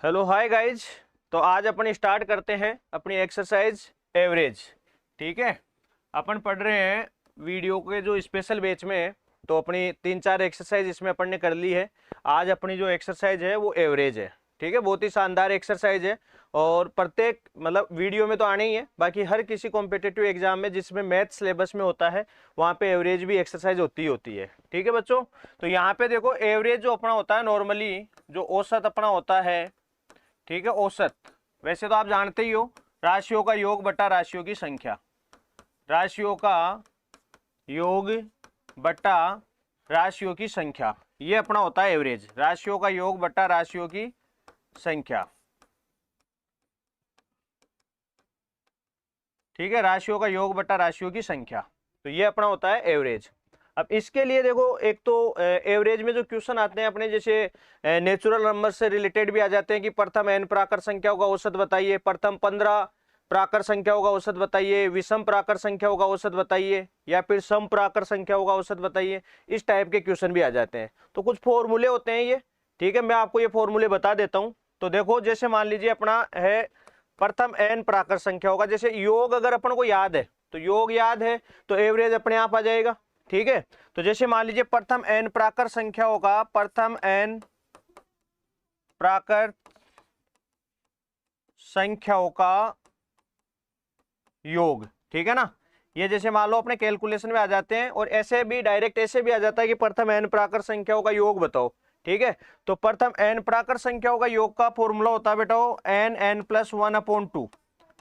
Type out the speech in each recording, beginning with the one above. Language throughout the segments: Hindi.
Hello hi guys. तो आज अपन स्टार्ट करते हैं अपनी एक्सरसाइज एवरेज। ठीक है, अपन पढ़ रहे हैं वीडियो के जो स्पेशल बैच में है। तो अपनी 3-4 एक्सरसाइज इसमें अपन ने कर ली है। आज अपनी जो एक्सरसाइज है वो एवरेज है। ठीक है, बहुत ही शानदार एक्सरसाइज है और प्रत्येक मतलब वीडियो में तो आने ही है, बाकी हर किसी कॉम्पिटिटिव एग्जाम में जिसमें मैथ सिलेबस में होता है वहाँ पे एवरेज भी एक्सरसाइज होती है। ठीक है बच्चों, तो यहाँ पे देखो एवरेज जो अपना होता है नॉर्मली जो औसत अपना होता है, ठीक है, औसत। वैसे तो आप जानते ही हो राशियों का योग बटा राशियों की संख्या, राशियों का योग बटा राशियों की संख्या, ये अपना होता है एवरेज। राशियों का योग बटा राशियों की संख्या, ठीक है, राशियों का योग बटा राशियों की संख्या, तो ये अपना होता है एवरेज। अब इसके लिए देखो, एक तो एवरेज में जो क्वेश्चन आते हैं अपने, जैसे नेचुरल नंबर से रिलेटेड भी आ जाते हैं कि प्रथम n प्राकर संख्याओं का औसत बताइए, प्रथम 15 प्राकर संख्याओं का औसत बताइए, विषम प्राकर संख्याओं का औसत बताइए, या फिर सम प्राकर संख्याओं का औसत बताइए। इस टाइप के क्वेश्चन भी आ जाते हैं। तो कुछ फॉर्मूले होते हैं ये, ठीक है, मैं आपको ये फॉर्मूले बता देता हूँ। तो देखो, जैसे मान लीजिए अपना है प्रथम n प्राकर संख्या होगा, जैसे योग अगर अपन को याद है तो योग याद है तो एवरेज अपने आप आ जाएगा। ठीक है, तो जैसे मान लीजिए प्रथम n प्राकर संख्या होगा, प्रथम n प्राकर संख्याओं का योग, ठीक है ना। ये जैसे मान लो अपने कैलकुलेशन में आ जाते हैं, और ऐसे भी डायरेक्ट ऐसे भी आ जाता है कि प्रथम n प्राकर संख्याओं का योग बताओ। ठीक है, तो प्रथम n प्राकर संख्याओं का योग का फॉर्मूला होता है बेटा n+1/2।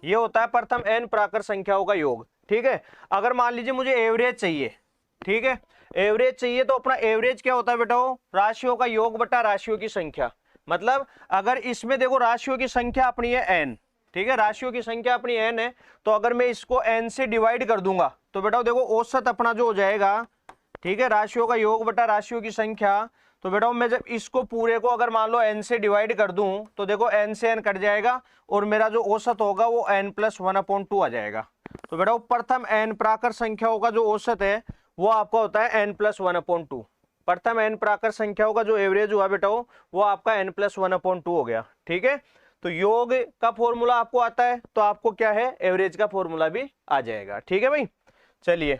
ये होता है प्रथम n प्राकर संख्याओं का योग। ठीक है, अगर मान लीजिए मुझे एवरेज चाहिए, ठीक है, एवरेज चाहिए, तो अपना एवरेज क्या होता है बेटा, राशियों का योग बटा राशियों की संख्या। मतलब अगर इसमें देखो राशियों की संख्या अपनी है n, ठीक है, राशियों की संख्या अपनी n है, तो अगर मैं इसको n से डिवाइड कर दूंगा तो बेटा देखो औसत अपना जो हो जाएगा, ठीक है, राशियों का योग बटा राशियों की संख्या। तो बेटा मैं जब इसको पूरे को अगर मान लो n से डिवाइड कर दूं तो देखो n से n कट जाएगा और मेरा जो औसत होगा वो n+1/2 आ जाएगा। तो बेटा प्रथम n प्राकर संख्याओं का जो औसत है वो आपका होता है n+1/2। प्रथम n प्राकर संख्याओं का जो एवरेज हुआ बेटा वो आपका n+1/2 हो गया। ठीक है, तो योग का फॉर्मूला आपको आता है तो आपको क्या है, एवरेज का फॉर्मूला भी आ जाएगा। ठीक है भाई, चलिए,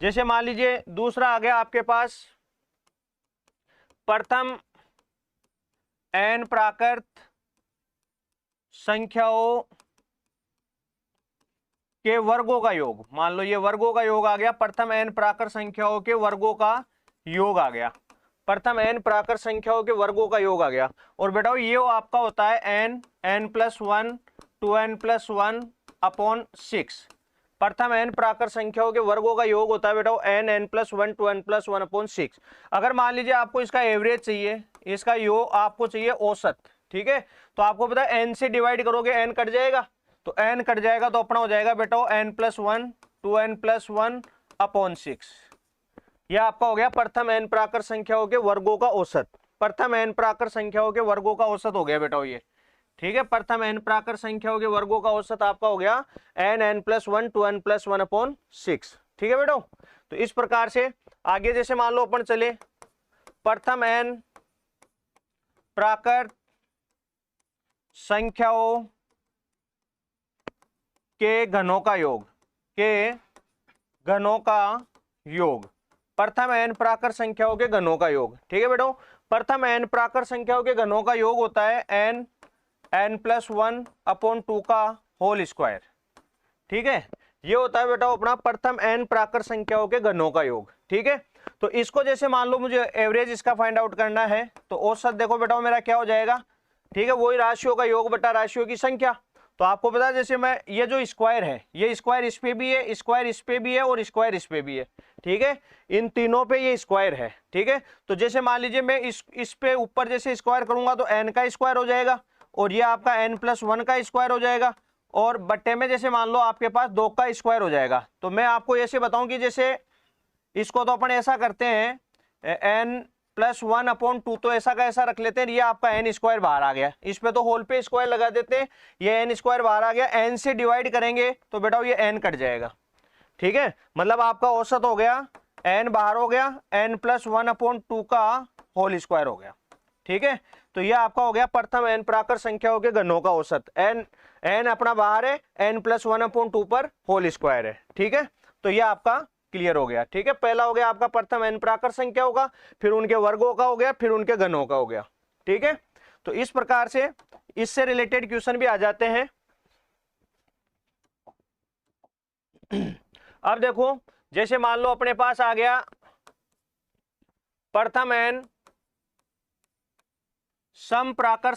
जैसे मान लीजिए दूसरा आ गया आपके पास, प्रथम n प्राकृत संख्याओं के वर्गों का योग। मान लो ये वर्गों का योग आ गया, प्रथम n प्राकृत संख्याओं के वर्गों का योग आ गया, प्रथम n प्राकृत संख्याओं के वर्गों का योग आ गया। और बेटा ये आपका होता है n+1 2n+1/6। प्रथम n प्राकृत संख्याओं के वर्गों का योग होता है बेटा n+1 2n+1/6। अगर मान लीजिए आपको इसका एवरेज चाहिए, इसका योग आपको चाहिए औसत, ठीक है, तो आपको पता है n से डिवाइड करोगे n कट जाएगा, तो n कट जाएगा तो अपना हो जाएगा बेटा n+1 2n+1/6। यह आपका हो गया प्रथम n प्राकृत संख्याओं के वर्गों का औसत। प्रथम n प्राकृत संख्याओं के वर्गों का औसत हो गया बेटा ये, ठीक है, प्रथम n प्राकृत संख्याओं के वर्गों का औसत आपका हो गया n+1 2n+1/6। ठीक है बेटा, तो इस प्रकार से आगे जैसे मान लो अपन चले, प्रथम n प्राकृत संख्याओं के घनों का योग, के घनों का योग, प्रथम n प्राकृत संख्याओं के घनों का योग। ठीक है बेटा, प्रथम n प्राकृत संख्याओं के घनों का योग होता है n+1/2 का होल स्क्वायर। ठीक है, ये होता है बेटा अपना प्रथम n प्राकृत संख्याओं के घनों का योग। ठीक है, तो इसको जैसे मान लो मुझे एवरेज इसका फाइंड आउट करना है, तो औसत देखो बेटा मेरा क्या हो जाएगा, ठीक है, वही राशियों का योग बटा राशियों की संख्या। तो आपको पता है जैसे मैं ये जो स्क्वायर है, ये स्क्वायर इस पे भी है, स्क्वायर इस पे भी है और स्क्वायर इस पे भी है। ठीक है, इन तीनों पे ये स्क्वायर है। ठीक है, तो जैसे मान लीजिए मैं इस पे ऊपर जैसे स्क्वायर करूंगा तो n का स्क्वायर हो जाएगा, और ये आपका n+1 का स्क्वायर हो जाएगा, और बट्टे में जैसे मान लो आपके पास 2 का स्क्वायर हो जाएगा। तो मैं आपको ऐसे बताऊं कि जैसे इसको तो अपन ऐसा करते हैं n+1/2, तो ऐसा का ऐसा रख लेते हैं, ये आपका n स्क्वायर बाहर आ गया, इस पे तो होल पे स्क्वायर लगा देते हैं, ये n स्क्वायर बाहर आ गया, n से डिवाइड करेंगे तो बेटा ये n कट जाएगा। ठीक है, मतलब आपका औसत हो गया n बाहर हो गया n+1/2 का होल स्क्वायर हो गया। ठीक है, तो यह आपका हो गया प्रथम एन प्राकृत संख्याओं के घनों का औसत। एन अपना बाहर है, n+1/2 पर होल स्क्वायर है। ठीक है, तो यह आपका क्लियर हो गया। ठीक है, पहला हो गया आपका प्रथम एन प्राकृत संख्याओं का, फिर उनके वर्गों का हो गया, फिर उनके घनों का हो गया। ठीक है, तो इस प्रकार से इससे रिलेटेड क्वेश्चन भी आ जाते हैं। अब देखो, जैसे मान लो अपने पास आ गया प्रथम एन समप्राकृत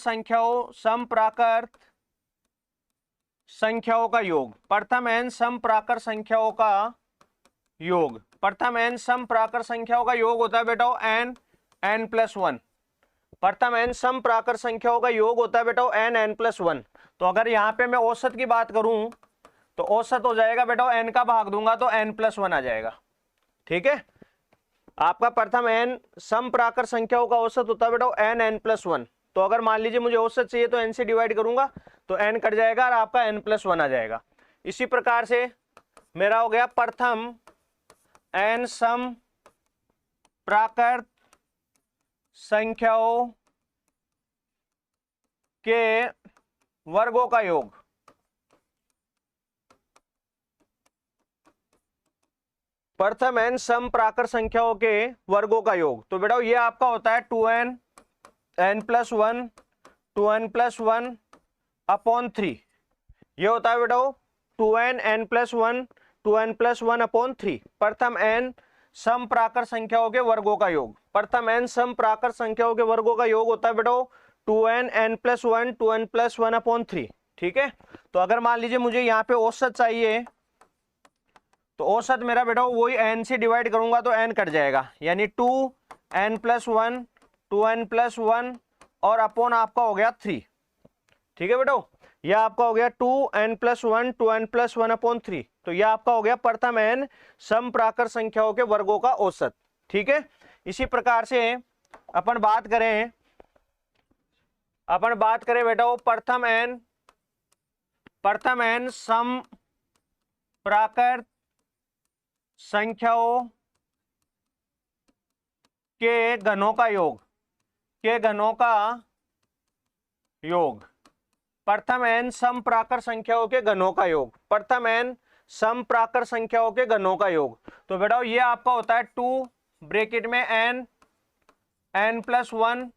संख्याओं का योग। प्रथम एन समप्राकृत संख्याओं का योग, प्रथम एन समप्राकृत संख्याओं का योग होता है बेटा n+1। प्रथम एन समप्राकृत संख्याओं का योग होता है बेटा n+1। तो अगर यहाँ पे मैं औसत की बात करूं तो औसत हो जाएगा बेटा n का भाग दूंगा तो n+1 आ जाएगा। ठीक है, आपका प्रथम n समप्राकृत संख्याओं का औसत होता है बेटा n+1। तो अगर मान लीजिए मुझे औसत चाहिए तो n से डिवाइड करूंगा तो n कट जाएगा और आपका n+1 आ जाएगा। इसी प्रकार से मेरा हो गया प्रथम n समप्राकृत संख्याओं के वर्गों का योग। प्रथम n समप्राकृत संख्याओं के वर्गों का योग, तो बेटा ये आपका होता है 2n n+1 ये होता है बेटा 2n n+1 प्रथम n समप्राकृत संख्याओं के वर्गों का योग। प्रथम n समप्राकृत संख्याओं के वर्गों का योग होता है बेटा 2n n+1 ठीक है, तो अगर मान लीजिए मुझे यहाँ पे औसत चाहिए तो औसत मेरा बेटा वही n से डिवाइड करूंगा तो n कट जाएगा, यानी 2n+1 और अपॉन आपका हो गया 3। ठीक है बेटा, यह आपका हो गया 2n+1 तो यह आपका हो गया प्रथम n समप्राकृत संख्याओं के वर्गों का औसत। ठीक है, इसी प्रकार से अपन बात करें बेटा प्रथम n समप्राकृत संख्याओं के घनों का योग, प्रथम n समप्राकृत संख्याओं के घनों का योग, प्रथम n समप्राकृत संख्याओं के घनों का योग। तो बेटा ये आपका होता है 2 ब्रैकेट में n+1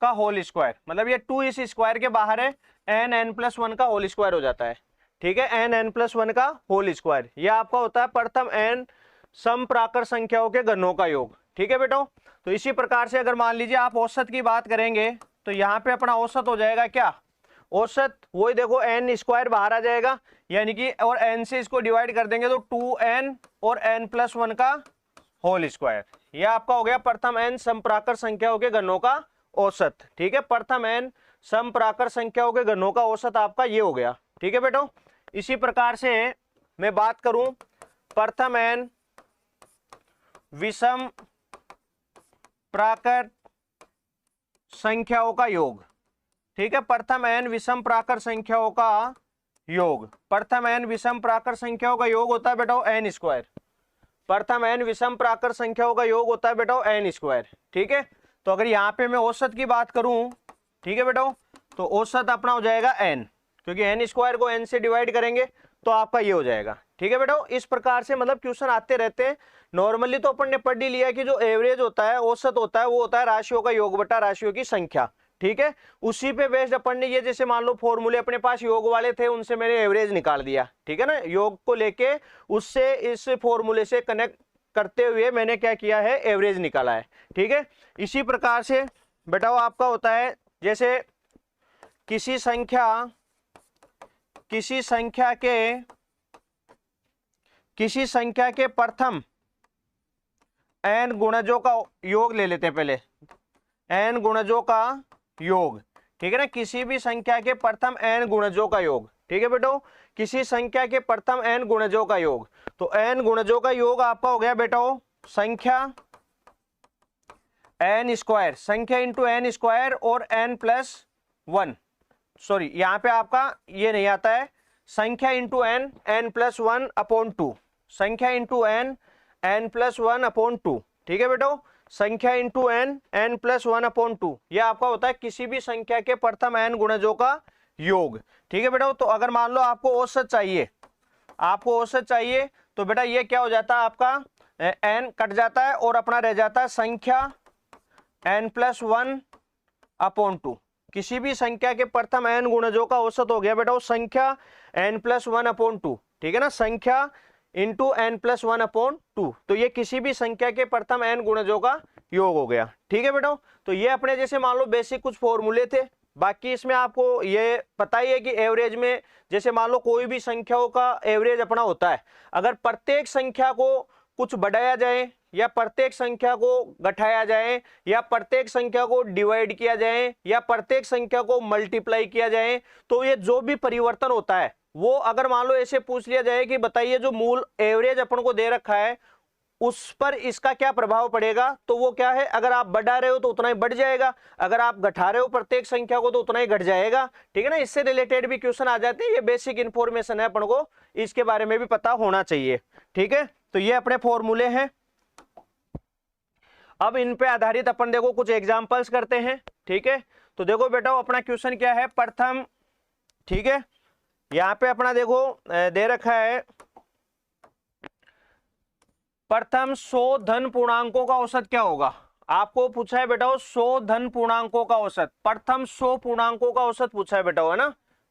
का होल स्क्वायर, मतलब ये 2 इस स्क्वायर के बाहर है, n+1 का होल स्क्वायर हो जाता है। ठीक है, n+1 का होल स्क्वायर, यह आपका होता है प्रथम n समप्राकृत संख्याओं के घनों का योग। ठीक है बेटो, तो इसी प्रकार से अगर मान लीजिए आप औसत की बात करेंगे तो यहाँ पे अपना औसत हो जाएगा क्या, औसत वही देखो n² बाहर आ जाएगा, यानी कि और n से इसको डिवाइड कर देंगे तो 2n और n+1 का होल स्क्वायर, यह आपका हो गया प्रथम n समप्राकृत संख्याओं के घनों का औसत। ठीक है, प्रथम n समप्राकृत संख्याओं के घनों का औसत आपका ये हो गया। ठीक है बेटो, इसी प्रकार से मैं बात करूं प्रथम n विषम प्राकृत संख्याओं का योग। ठीक है, प्रथम n विषम प्राकृत संख्याओं का योग, प्रथम n विषम प्राकृत संख्याओं का योग होता है बेटा n²। प्रथम n विषम प्राकृत संख्याओं का योग होता है बेटा n²। ठीक है, तो अगर यहाँ पे मैं औसत की बात करूं, ठीक है बेटा, तो औसत अपना हो जाएगा n, क्योंकि n² को n से डिवाइड करेंगे तो आपका ये हो जाएगा। ठीक है बेटा, इस प्रकार से मतलब क्वेश्चन आते रहते हैं। नॉर्मली तो अपन ने पढ़ ही लिया कि जो एवरेज होता है, औसत होता है, वो होता है राशियों का योग बटा राशियों की संख्या। ठीक है, उसी पे बेस्ड अपन ने ये जैसे मान लो फॉर्मूले अपने पास योग वाले थे, उनसे मैंने एवरेज निकाल दिया। ठीक है ना, योग को लेके उससे इस फॉर्मूले से कनेक्ट करते हुए मैंने क्या किया है, एवरेज निकाला है। ठीक है, इसी प्रकार से बेटा आपका होता है जैसे किसी संख्या के प्रथम n गुणजों का योग ले लेते हैं पहले, n गुणजों का योग। ठीक है ना, किसी भी संख्या के प्रथम n गुणजों का योग। ठीक है बेटो, किसी संख्या के प्रथम n गुणजों का योग, तो n गुणजों का योग आपका हो गया बेटा संख्या n², संख्या इंटू n² और n+1, सॉरी यहाँ पे आपका ये नहीं आता है, संख्या इंटू n+1/2, संख्या इंटू n n+1/2। ठीक है बेटो, संख्या इंटू एन, एन प्लस 1/2, ये आपका होता है किसी भी संख्या के प्रथम एन गुणजों का योग। ठीक है बेटा, तो अगर मान लो आपको औसत चाहिए, आपको औसत चाहिए, तो बेटा ये क्या हो जाता है, आपका एन कट जाता है और अपना रह जाता है संख्या एन प्लस 1/2। किसी भी संख्या के प्रथम एन गुणजों का औसत हो गया बेटा वो संख्या एन प्लस 1/2। ठीक है ना, संख्या इंटू एन प्लस 1/2, तो ये किसी भी संख्या के प्रथम एन गुणजों का योग हो गया। ठीक है बेटा, तो ये अपने जैसे मान लो बेसिक कुछ फॉर्मूले थे। बाकी इसमें आपको ये पता ही है कि एवरेज में जैसे मान लो कोई भी संख्याओं का एवरेज अपना होता है, अगर प्रत्येक संख्या को कुछ बढ़ाया जाए या प्रत्येक संख्या को घटाया जाए या प्रत्येक संख्या को डिवाइड किया जाए या प्रत्येक संख्या को मल्टीप्लाई किया जाए, तो ये जो भी परिवर्तन होता है वो अगर मान लो ऐसे पूछ लिया जाए कि बताइए जो मूल एवरेज अपन को दे रखा है उस पर इसका क्या प्रभाव पड़ेगा, तो वो क्या है, अगर आप बढ़ा रहे हो तो उतना ही बढ़ जाएगा, अगर आप घटा रहे हो प्रत्येक संख्या को तो उतना ही घट जाएगा। ठीक है ना, इससे रिलेटेड भी क्वेश्चन आ जाते हैं, ये बेसिक इंफॉर्मेशन है, अपन को इसके बारे में भी पता होना चाहिए। ठीक है, तो ये अपने फॉर्मूले हैं। अब इन पे आधारित अपन देखो कुछ एग्जांपल्स करते हैं। ठीक है, तो देखो बेटा अपना क्वेश्चन क्या है, प्रथम, ठीक है, यहाँ पे अपना देखो दे रखा है प्रथम 100 धन पूर्णांकों का औसत क्या होगा। आपको पूछा है बेटा 100 धन पूर्णांकों का औसत, प्रथम 100 पूर्णांकों का औसत पूछा है बेटा, है ना,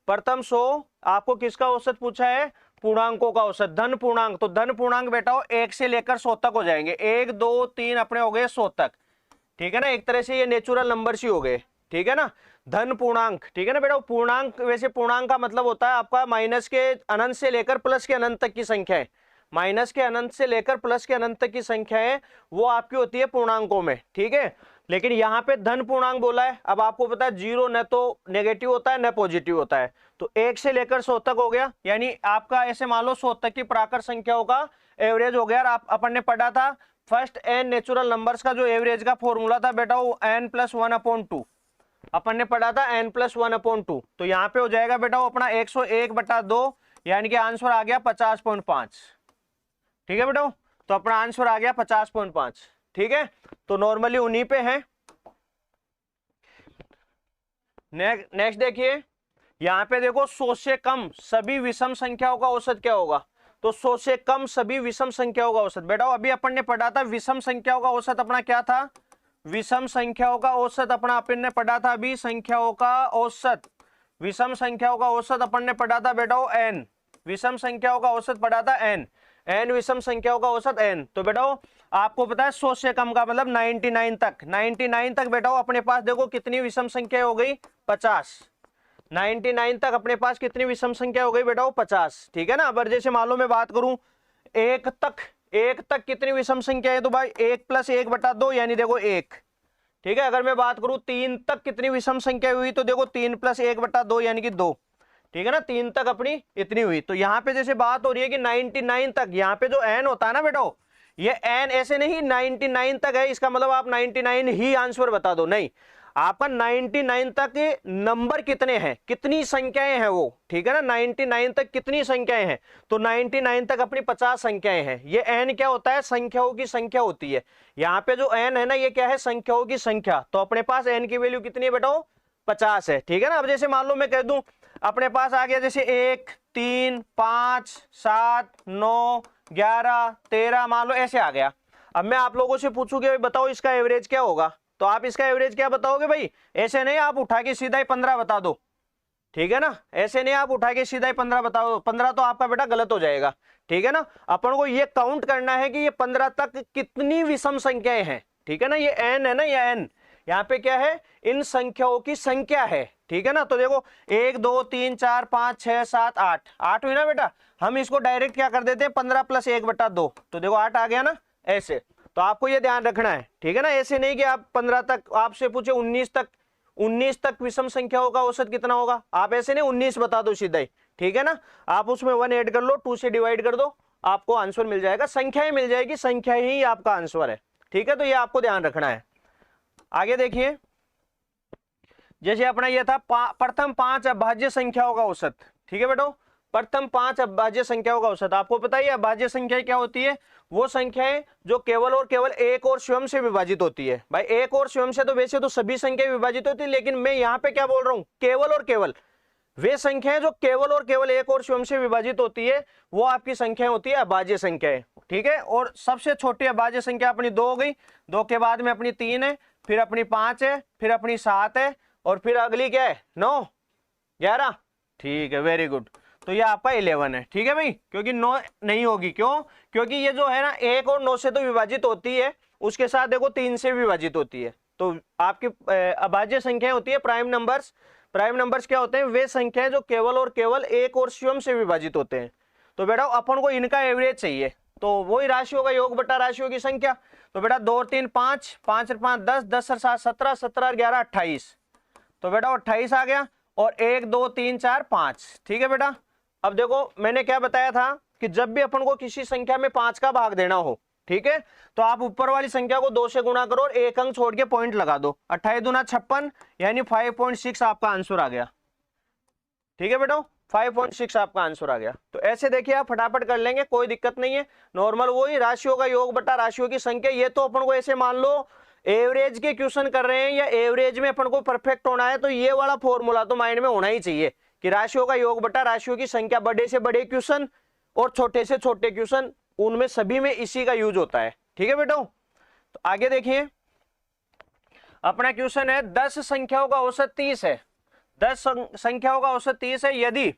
प्रथम 100 आपको किसका औसत पूछा है, पूर्णांकों का औसत, धन पूर्णांक। तो धन पूर्णांक बेटा 1 से लेकर 100 तक हो जाएंगे, 1 2 3 अपने हो गए 100 तक। ठीक है ना, एक तरह से ये नेचुरल नंबर ही हो गए। ठीक है ना, धन पूर्णांक। ठीक है ना बेटा, पूर्णांक वैसे पूर्णांक का मतलब होता है आपका माइनस के अनंत से लेकर प्लस के अनंत तक की संख्या है, माइनस के अनंत से लेकर प्लस के अनंत तक की संख्या है वो आपकी होती है पूर्णांकों में। ठीक है, लेकिन यहाँ पे धन पूर्णांक बोला है। अब आपको पता है जीरो न तो नेगेटिव होता है न पॉजिटिव होता है, तो 1 से लेकर 100 तक हो गया, यानी आपका ऐसे मान लो 100 तक की प्राकृत संख्याओं का एवरेज हो गया। और आप अपन ने पढ़ा था फर्स्ट एन नेचुरल नंबर्स का जो एवरेज का फॉर्मूला था बेटा वो एन प्लस 1/2, अपन ने पढ़ा था एन प्लस 1/2। तो यहाँ पे हो जाएगा बेटा वो अपना 101/2, यानी कि आंसर आ गया 50.5। ठीक है बेटा, तो अपना आंसर आ गया 50.5। ठीक है, तो नॉर्मली उन्हीं पे है। नेक्स्ट देखिए, यहाँ पे देखो 100 से कम सभी विषम संख्याओं का औसत क्या होगा। तो 100 से कम सभी विषम संख्याओं का औसत, बेटा अभी अपन ने पढ़ा था विषम संख्याओं का औसत अपना क्या था, विषम संख्याओं का औसत अपना अपन ने पढ़ा था अभी संख्याओं का औसत, विषम संख्याओं का औसत अपन ने पढ़ा था बेटा वो एन, विषम संख्याओं का औसत पढ़ा था एन, एन विषम संख्याओं का औसत एन। तो बेटा आपको पता है 100 से कम का मतलब 99 तक, 99 तक बेटा अपने पास देखो कितनी विषम संख्या हो गई 50, 99 तक अपने पास कितनी विषम संख्या हो गई बेटा 50। ठीक है ना, अब जैसे मान लो मैं बात करूं एक तक कितनी विषम संख्या है, तो भाई 1 + 1/2 यानी देखो 1। ठीक है, अगर मैं बात करूं 3 तक कितनी विषम संख्या हुई, तो देखो 3 + 1/2 यानी कि 2। ठीक है ना, 3 तक अपनी इतनी हुई। तो यहाँ पे जैसे बात हो रही है कि 99 तक, यहाँ पे जो एन होता है ना बेटा ये एन ऐसे नहीं 99 तक है इसका मतलब आप 99 ही आंसर बता दो, नहीं, आपका 99 तक नंबर कितने हैं, कितनी संख्याएं हैं वो। ठीक है ना, 99 तक कितनी संख्याएं हैं, तो 99 तक अपनी 50 संख्याएं हैं। ये एन क्या होता है, संख्याओं की संख्या होती है। यहाँ पे जो एन है ना ये क्या है, संख्याओं की संख्या। तो अपने पास एन की वैल्यू कितनी है बेटा 50 है। ठीक है ना, अब जैसे मान लो मैं कह दूं अपने पास आ गया जैसे 1 3 5 7 9 11 13 मान लो ऐसे आ गया। अब मैं आप लोगों से पूछूंगी बताओ इसका एवरेज क्या होगा, तो आप इसका एवरेज क्या बताओगे भाई, ऐसे नहीं आप उठा के सीधा ही 15 बता दो। ठीक है ना, ऐसे नहीं आप उठा के सीधा ही 15 बताओ, 15 तो आपका बेटा गलत हो जाएगा। ठीक है ना, अपन को ये काउंट करना है कि ये 15 तक कितनी विषम संख्याएं हैं। ठीक है ना, ये एन है ना, ये एन यहाँ पे क्या है, इन संख्याओं की संख्या है। ठीक है ना, तो देखो 1 2 3 4 5 6 7 8 हुई ना बेटा, हम इसको डायरेक्ट क्या कर देते हैं 15 + 1/2, तो देखो 8 आ गया ना ऐसे। तो आपको ये ध्यान रखना है। ठीक है ना, ऐसे नहीं कि आप 15 तक, आपसे पूछे 19 तक विषम संख्याओं का औसत कितना होगा, आप ऐसे नहीं 19 बता दो सीधा ही। ठीक है ना, आप उसमें 1 ऐड कर लो, 2 से डिवाइड कर दो, आपको आंसर मिल जाएगा, संख्या ही मिल जाएगी, संख्या ही आपका आंसर है। ठीक है, तो ये आपको ध्यान रखना है। आगे देखिए, जैसे अपना ये था प्रथम 5 अभाज्य संख्याओं का औसत। ठीक है बेटो, प्रथम 5 अभाज्य संख्याओं का औसत। आपको पता है अभाज्य संख्या क्या होती है? वो संख्याएं जो केवल और केवल एक और स्वयं से विभाजित होती है। भाई एक और स्वयं से तो वैसे तो सभी संख्याएं विभाजित होती है, लेकिन मैं यहाँ पे क्या बोल रहा हूँ, केवल और केवल वे संख्याएं जो केवल और केवल एक और स्वयं से विभाजित होती है, वो आपकी संख्याएं होती है अभाज्य संख्याएं। ठीक है, और सबसे छोटी अभाज्य संख्या अपनी 2 हो गई, 2 के बाद में अपनी 3 है, फिर अपनी 5 है, फिर अपनी 7 है, और फिर अगली क्या है 9, 11। ठीक है, वेरी गुड। तो ये आपका 11 है। ठीक है भाई, क्योंकि 9 नहीं होगी, क्यों? क्योंकि ये जो है ना 1 और 9 से तो विभाजित होती है, उसके साथ देखो 3 से विभाजित होती है। तो आपकी अभाज्य संख्याएं होती है प्राइम नंबर्स। प्राइम नंबर्स क्या होते हैं? वे संख्याएं जो केवल और केवल एक और स्वयं से विभाजित होते हैं। तो बेटा अपन को इनका एवरेज चाहिए, तो वही राशियों का योग बटा राशियों की संख्या। तो बेटा 2 और 3 5, 5 और 5 10, 10 और 7 17, 17 और 11 28। तो बेटा 28 आ गया, और 1 2 3 4 5। ठीक है बेटा, अब देखो मैंने क्या बताया था कि जब भी अपन को किसी संख्या में 5 का भाग देना हो, ठीक है, तो आप ऊपर वाली संख्या को 2 से गुणा करो और एक अंक छोड़ के पॉइंट लगा दो। 28 दूना 56, यानी 5.6 आपका आंसर आ गया। ठीक है बेटा, 5.6 आपका आंसर आ गया। तो ऐसे देखिए आप फटाफट कर लेंगे, कोई दिक्कत नहीं है। नॉर्मल वही राशियों का योग बटा राशियों की संख्या। ये तो अपन को ऐसे मान लो एवरेज के क्वेश्चन कर रहे हैं, या एवरेज में अपन को परफेक्ट होना है, तो ये वाला फॉर्मूला तो माइंड में होना ही चाहिए कि राशियों का योग बटा राशियों की संख्या। बड़े से बड़े क्वेश्चन और छोटे से छोटे क्वेश्चन, उनमें सभी में इसी का यूज होता है। ठीक है बेटा, तो आगे देखिए अपना क्वेश्चन है 10 संख्याओं का औसत 30 है। 10 संख्याओं का औसत 30 है। यदि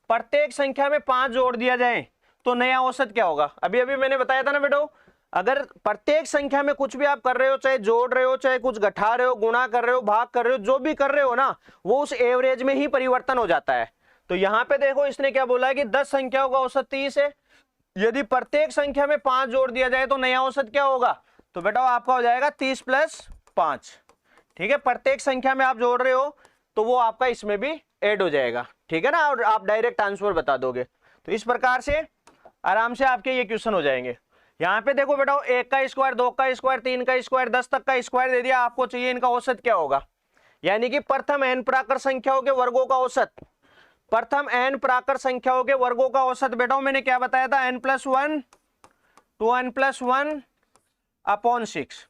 प्रत्येक संख्या में 5 जोड़ दिया जाए तो नया औसत क्या होगा? अभी अभी मैंने बताया था ना बेटो, अगर प्रत्येक संख्या में कुछ भी आप कर रहे हो, चाहे जोड़ रहे हो, चाहे कुछ घटा रहे हो, गुणा कर रहे हो, भाग कर रहे हो, जो भी कर रहे हो ना, वो उस एवरेज में ही परिवर्तन हो जाता है। तो यहां पे देखो इसने क्या बोला है कि 10 संख्याओं का औसत 30 है। यदि प्रत्येक संख्या में 5 जोड़ दिया जाए तो नया औसत क्या होगा? तो बेटा आपका हो जाएगा 30 + 5। ठीक है, प्रत्येक संख्या में आप जोड़ रहे हो तो वो आपका इसमें भी ऐड हो जाएगा। ठीक है ना, और आप डायरेक्ट आंसर बता दोगे। तो इस प्रकार से आराम से आपके ये क्वेश्चन हो जाएंगे। यहाँ पे देखो बेटा 1 का स्क्वायर, 2 का स्क्वायर, 3 का स्क्वायर, 10 तक का स्क्वायर दे दिया। आपको चाहिए इनका औसत क्या होगा, यानी कि प्रथम n प्राकृत संख्याओं के वर्गों का औसत। प्रथम n प्राकृत संख्याओं के वर्गों का औसत बेटा मैंने क्या बताया था, n+1 2n+1 अपॉन 6।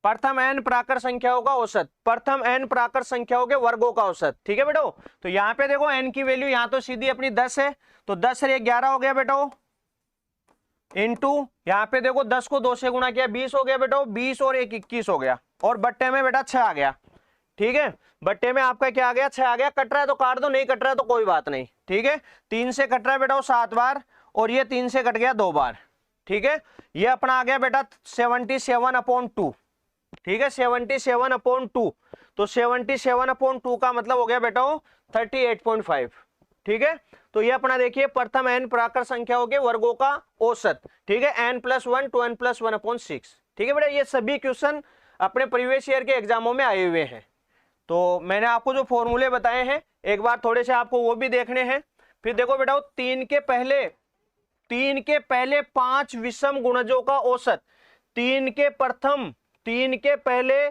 प्रथम n प्राकृत संख्याओं का औसत, प्रथम n प्राकृत संख्याओं के वर्गों का औसत। ठीक है बेटा, तो यहाँ पे देखो n की वैल्यू यहाँ तो सीधी अपनी 10 है, तो 10 से 11 हो गया बेटा, इनटू यहाँ पे देखो 10 को 2 से गुणा किया 20 हो गया बेटा, 20 और 1 21 हो गया, और बट्टे में बेटा 6 आ गया। ठीक है, बट्टे में आपका क्या आ गया, 6 आ गया। कट रहा है तो काट दो, नहीं कट रहा है तो कोई बात नहीं। ठीक है, 3 से कट रहा है बेटा 7 बार, और ये 3 से कट गया 2 बार। ठीक है, ये अपना आ गया बेटा 77/2। ठीक है, 77/2, तो 77/2 का मतलब हो गया बेटा 38.5। ठीक है, तो ये अपना देखिए प्रथम n प्राकृत संख्याओं के वर्गों का औसत। ठीक है, n+1 2n+1 अपॉन 6। ठीक है बेटा, ये सभी क्वेश्चन अपने प्रीवियस ईयर के एग्जामों में आए हुए हैं। तो मैंने आपको जो फॉर्मूले बताए हैं एक बार थोड़े से आपको वो भी देखने हैं। फिर देखो बेटा 3 के पहले 5 विषम गुणजों का औसत। 3 के पहले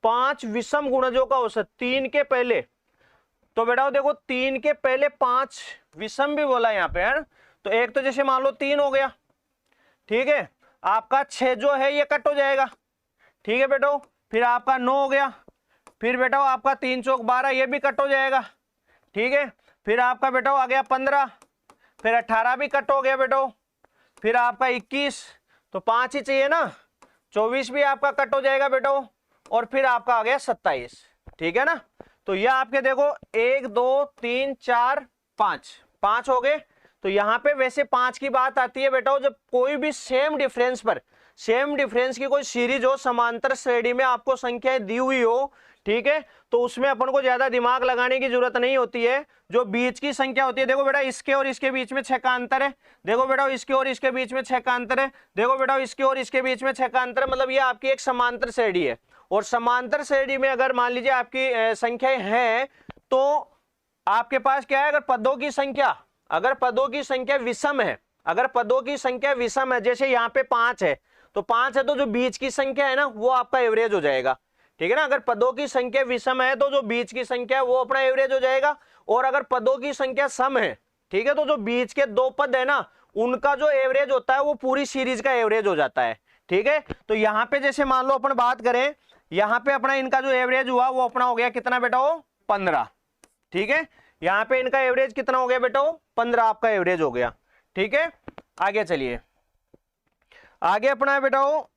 5 विषम गुणजों का औसत, 3 के पहले। तो बेटा देखो 3 के पहले 5 विषम भी बोला यहाँ पे है, तो एक तो जैसे मान लो 3 हो गया। ठीक है, आपका 6 जो है ये कट हो जाएगा। ठीक है बेटा, फिर आपका 9 हो गया, फिर बेटा आपका 3 चौक 12 ये भी कट हो जाएगा। ठीक है, फिर आपका बेटा आ गया 15, फिर 18 भी कट हो गया बेटा, फिर आपका 21, तो 5 ही चाहिए ना, 24 भी आपका कट हो जाएगा बेटा, और फिर आपका आ गया 27। ठीक है ना, तो ये आपके देखो 1 2 3 4 5 हो गए। तो यहाँ पे वैसे 5 की बात आती है बेटा जब कोई भी सेम डिफरेंस की कोई सीरीज हो, समांतर श्रेणी में आपको संख्याएं दी हुई हो। ठीक है, तो उसमें अपन को ज्यादा दिमाग लगाने की जरूरत नहीं होती है। जो बीच की संख्या होती है, देखो बेटा इसके और इसके बीच में 6 का अंतर है, देखो बेटा इसके और इसके बीच में 6 का अंतर है, देखो बेटा इसके और इसके बीच में 6 का अंतर है, मतलब ये आपकी एक समांतर श्रेणी है। और समांतर श्रेणी में अगर मान लीजिए आपकी संख्याएं हैं, तो आपके पास क्या है, अगर पदों की संख्या विषम है, अगर पदों की संख्या विषम है, जैसे यहाँ पे 5 है, तो 5 है तो जो बीच की संख्या है ना वो आपका एवरेज हो जाएगा। ठीक है ना, अगर पदों की संख्या विषम है तो जो बीच की संख्या है वो अपना एवरेज हो जाएगा। और अगर पदों की संख्या सम है, ठीक है। तो जो बीच के दो पद है ना, उनका जो एवरेज होता है वो पूरी सीरीज का एवरेज हो जाता है। ठीक है। तो यहां पे जैसे मान लो अपन बात करें, यहां पे अपना इनका जो एवरेज हुआ वो अपना हो गया कितना बेटा, वो 15। ठीक है। यहां पे इनका एवरेज कितना हो गया बेटा, वो 15 आपका एवरेज हो गया। ठीक है। आगे चलिए, आगे अपना बेटा वो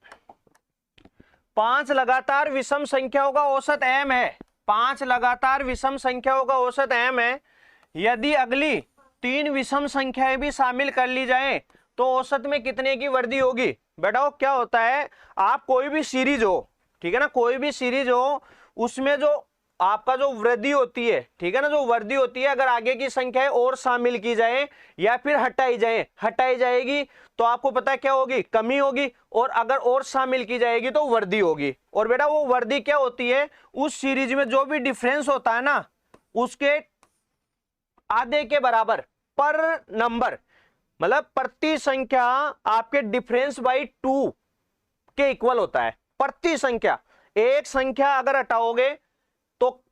5 लगातार विषम संख्याओं का औसत m है। 5 लगातार विषम संख्याओं का औसत m है। यदि अगली 3 विषम संख्याएं भी शामिल कर ली जाएं तो औसत में कितने की वृद्धि होगी। बेटा वो क्या होता है, आप कोई भी सीरीज हो, ठीक है ना, कोई भी सीरीज हो, उसमें जो आपका जो वृद्धि होती है, ठीक है ना, जो वृद्धि होती है, अगर आगे की संख्याएं और शामिल की जाए या फिर हटाई जाएगी तो आपको पता है क्या होगी, कमी होगी, और अगर और शामिल की जाएगी तो वृद्धि होगी। और बेटा वो वृद्धि क्या होती है, उस सीरीज में जो भी डिफरेंस होता है ना, उसके आधे के बराबर पर नंबर, मतलब प्रति संख्या आपके डिफरेंस बाई 2 के इक्वल होता है। प्रति संख्या, एक संख्या अगर हटाओगे तो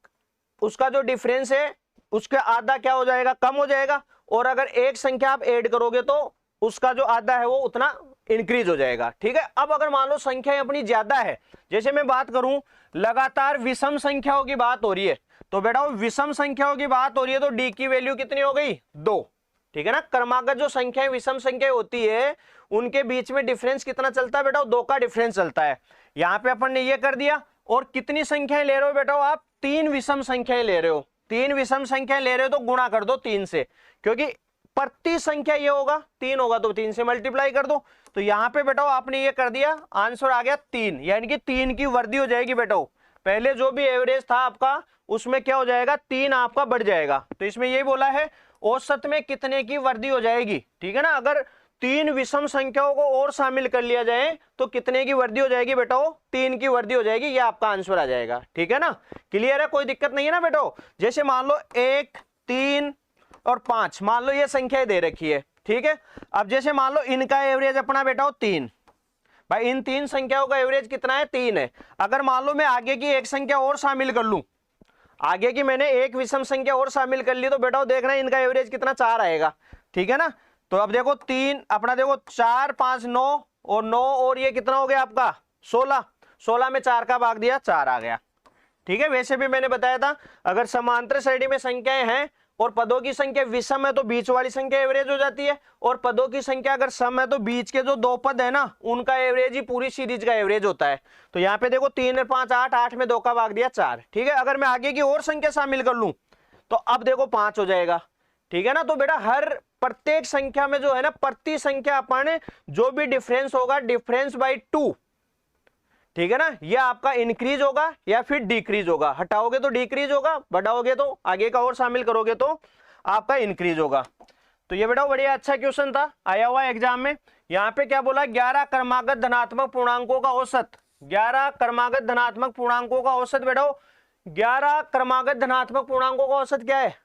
उसका जो डिफरेंस है उसके आधा क्या हो जाएगा, कम हो जाएगा, और अगर एक संख्या आप ऐड करोगे तो उसका जो आधा है वो उतना इंक्रीज हो जाएगा। ठीक है। अब अगर मान लो संख्या अपनी ज्यादा है, जैसे मैं बात करूं लगातार विषम संख्याओं की बात हो रही है, तो बेटा वो विषम संख्याओं की बात हो रही है तो डी की वैल्यू कितनी हो गई, 2। ठीक है ना। क्रमागत जो संख्याएं विषम संख्या होती है उनके बीच में डिफरेंस कितना चलता है बेटा, 2 का डिफरेंस चलता है। यहां पे अपन ने ये कर दिया। और कितनी संख्याएं ले रहे हो बेटा, आप 3 विषम संख्याएं ले रहे हो। 3 विषम संख्याएं ले रहे हो तो गुणा कर दो 3 से, क्योंकि प्रति संख्या ये होगा 3 होगा तो 3 से मल्टीप्लाई कर दो। तो यहां पे बेटा आपने ये कर दिया, आंसर आ गया 3, यानी कि 3 की वृद्धि हो जाएगी बेटा। पहले जो भी एवरेज था आपका उसमें क्या हो जाएगा, 3 आपका बढ़ जाएगा। तो इसमें यही बोला है औसत में कितने की वृद्धि हो जाएगी। ठीक है ना। अगर 3 विषम संख्याओं को और शामिल कर लिया जाए तो कितने की वृद्धि हो जाएगी बेटा, 3 की वृद्धि हो जाएगी। ये आपका आंसर आ जाएगा। ठीक है ना, क्लियर है, कोई दिक्कत नहीं है ना बेटा। जैसे मान लो 1, 3 और 5, मान लो ये संख्याएं दे रखी है। ठीक है। अब जैसे मान लो इनका एवरेज अपना बेटा 3, भाई इन 3 संख्याओं का एवरेज कितना है, 3 है। अगर मान लो मैं आगे की एक संख्या और शामिल कर लूं, आगे की मैंने एक विषम संख्या और शामिल कर ली, तो बेटा देखना इनका एवरेज कितना, 4 आएगा। ठीक है ना। तो अब देखो 3 अपना देखो 4, 5, 9 और 9 और ये कितना हो गया आपका 16। 16 में 4 का भाग दिया, 4 आ गया। ठीक है। वैसे भी मैंने बताया था अगर समांतर श्रेणी में संख्याएं हैं और पदों की संख्या विषम है तो बीच वाली संख्या एवरेज हो जाती है, और पदों की संख्या अगर सम है तो बीच के जो 2 पद है ना उनका एवरेज ही पूरी सीरीज का एवरेज होता है। तो यहाँ पे देखो 3 और 5 8, 8 में 2 का भाग दिया 4। ठीक है। अगर मैं आगे की और संख्या शामिल कर लूं तो अब देखो 5 हो जाएगा। ठीक है ना। तो बेटा हर प्रत्येक संख्या में जो है ना, प्रति संख्या अपन जो भी डिफरेंस होगा, डिफरेंस बाई 2, ठीक है ना, ये आपका इंक्रीज होगा या फिर डिक्रीज होगा। हटाओगे तो डिक्रीज होगा, बढ़ाओगे तो आगे का और शामिल करोगे तो आपका इंक्रीज होगा। तो ये बेटा बढ़िया अच्छा क्वेश्चन था, आया हुआ एग्जाम में। यहाँ पे क्या बोला, 11 क्रमागत धनात्मक पूर्णांकों का औसत। 11 क्रमागत धनात्मक पूर्णांकों का औसत बेटा, 11 क्रमागत धनात्मक पूर्णांकों का औसत क्या है,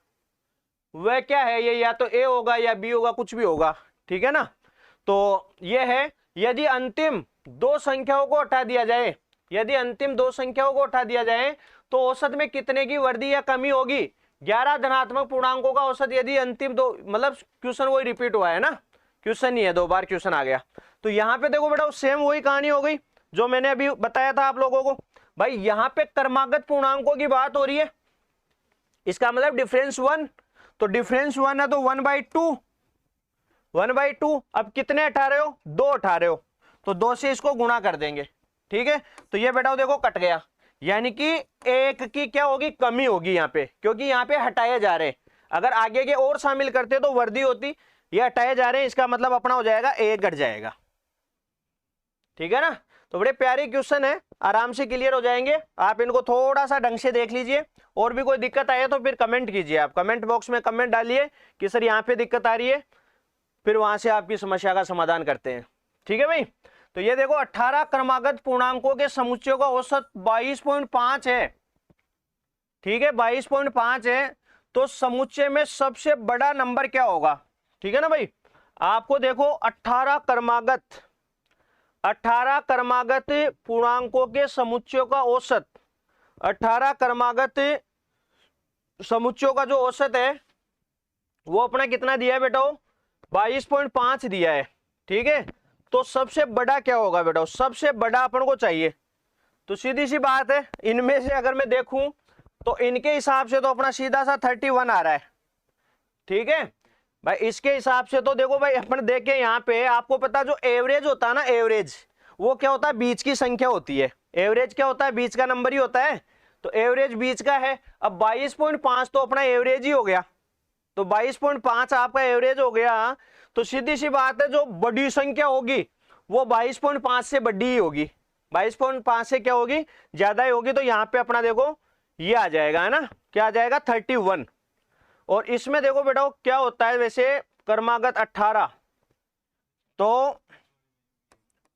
वह क्या है, ये या तो ए होगा या बी होगा, कुछ भी होगा। ठीक है ना। तो ये है यदि अंतिम 2 संख्याओं को हटा दिया जाए, यदि अंतिम 2 संख्याओं को हटा दिया जाए तो औसत में कितने की वृद्धि या कमी होगी। 11 धनात्मक पूर्णांकों का औसत यदि अंतिम 2, मतलब क्वेश्चन वही रिपीट हुआ है ना, क्वेश्चन ही है, 2 बार क्वेश्चन आ गया। तो यहाँ पे देखो बेटा सेम वही कहानी हो गई जो मैंने अभी बताया था आप लोगों को। भाई यहाँ पे क्रमागत पूर्णांकों की बात हो रही है, इसका मतलब डिफरेंस 1, तो डिफरेंस 1 है तो 1/2, 1/2। अब कितने हटा रहे हो, 2 हटा रहे हो, तो 2 से इसको गुणा कर देंगे। ठीक है। तो ये बेटा देखो कट गया, यानी कि 1 की क्या होगी, कमी होगी यहाँ पे, क्योंकि यहाँ पे हटाए जा रहे हैं। अगर आगे के और शामिल करते तो वृद्धि होती, ये हटाए जा रहे हैं, इसका मतलब अपना हो जाएगा 1 घट जाएगा। ठीक है ना। तो बड़े प्यारे क्वेश्चन है, आराम से क्लियर हो जाएंगे। आप इनको थोड़ा सा ढंग से देख लीजिए, और भी कोई दिक्कत आए तो फिर कमेंट कीजिए, आप कमेंट बॉक्स में कमेंट डालिए कि सर यहाँ पे दिक्कत आ रही है, फिर वहां से आपकी समस्या का समाधान करते हैं। ठीक है भाई। तो ये देखो 18 क्रमागत पूर्णांकों के समुच्चयों का औसत 22.5 है। ठीक है, 22.5 है। तो समुच्चय में सबसे बड़ा नंबर क्या होगा। ठीक है ना भाई। आपको देखो 18 क्रमागत पूर्णांकों के समुच्चयों का औसत, 18 क्रमागत समुच्चयों का जो औसत है वो अपना कितना दिया है बेटा, 22.5 दिया है। ठीक है, तो सबसे बड़ा क्या होगा बेटा, सबसे बड़ा अपन को चाहिए। तो सीधी सी बात है, इनमें से अगर मैं देखूं तो इनके हिसाब से तो अपना सीधा सा 31 आ रहा है। ठीक है भाई, इसके हिसाब से तो देखो भाई, अपन देखें यहाँ पे, आपको पता जो एवरेज होता है ना, एवरेज वो क्या होता है, बीच की संख्या होती है। एवरेज क्या होता है, बीच का नंबर ही होता है। तो एवरेज बीच का है। अब 22.5 तो अपना एवरेज ही हो गया, तो 22.5 आपका एवरेज हो गया। तो सीधी सी बात है, जो बड़ी संख्या होगी वो 22.5 से बड़ी ही होगी, 22.5 से क्या होगी, ज्यादा ही होगी। तो यहाँ पे अपना देखो ये आ जाएगा, है ना, क्या आ जाएगा, 31। और इसमें देखो बेटा क्या होता है वैसे, क्रमागत 18, तो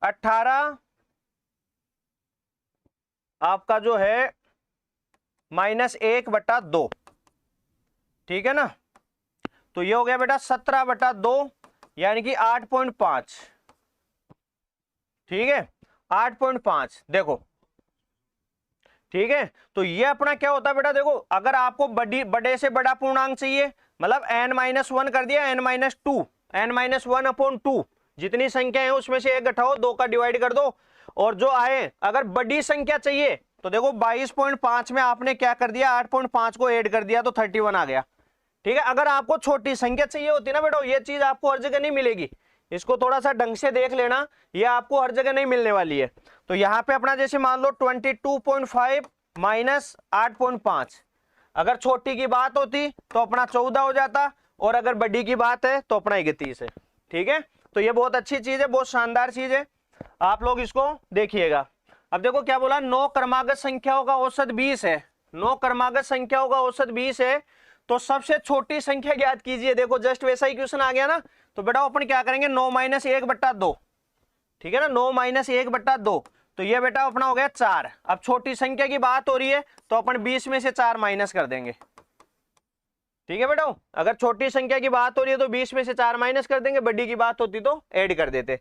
18 आपका जो है -1/2। ठीक है ना, तो ये हो गया बेटा 17/2, यानी कि 8.5। ठीक है, 8.5 देखो। ठीक है, तो ये अपना क्या होता है बेटा, देखो अगर आपको बड़े से बड़ा पूर्णांक चाहिए, मतलब n-1 कर दिया, n-2, n-1/2, जितनी संख्या है उसमें से एक घटाओ, 2 का डिवाइड कर दो, और जो आए। अगर बड़ी संख्या चाहिए तो देखो 22.5 में आपने क्या कर दिया, 8.5 को ऐड कर दिया तो 31 आ गया। ठीक है, अगर आपको छोटी संख्या चाहिए होती ना बेटा, ये चीज आपको हर जगह नहीं मिलेगी, इसको थोड़ा सा ढंग से देख लेना, ये आपको हर जगह नहीं मिलने वाली है। तो यहाँ पे अपना जैसे मान लो 22.5 माइनस 8.5, अगर छोटी की बात होती तो अपना 14 हो जाता, और अगर बड़ी की बात है तो अपना 31 है। ठीक है, तो ये बहुत अच्छी चीज है, बहुत शानदार चीज है, आप लोग इसको देखिएगा। अब देखो क्या बोला, 9 क्रमागत संख्याओं का औसत 20 है, 9 क्रमागत संख्याओं का औसत 20 है, तो सबसे छोटी संख्या ज्ञात कीजिए। देखो जस्ट वैसा ही क्वेश्चन आ गया ना, तो बेटा अपन क्या करेंगे, 9 - 1/2। ठीक है ना, 9 - 1/2, तो ये बेटा अपना हो गया 4। अब छोटी संख्या की बात हो रही है तो अपन 20 में से 4 माइनस कर देंगे। ठीक है बेटा, अगर छोटी संख्या की बात हो रही है तो 20 में से 4 माइनस कर देंगे, बड़ी की बात होती तो ऐड कर देते।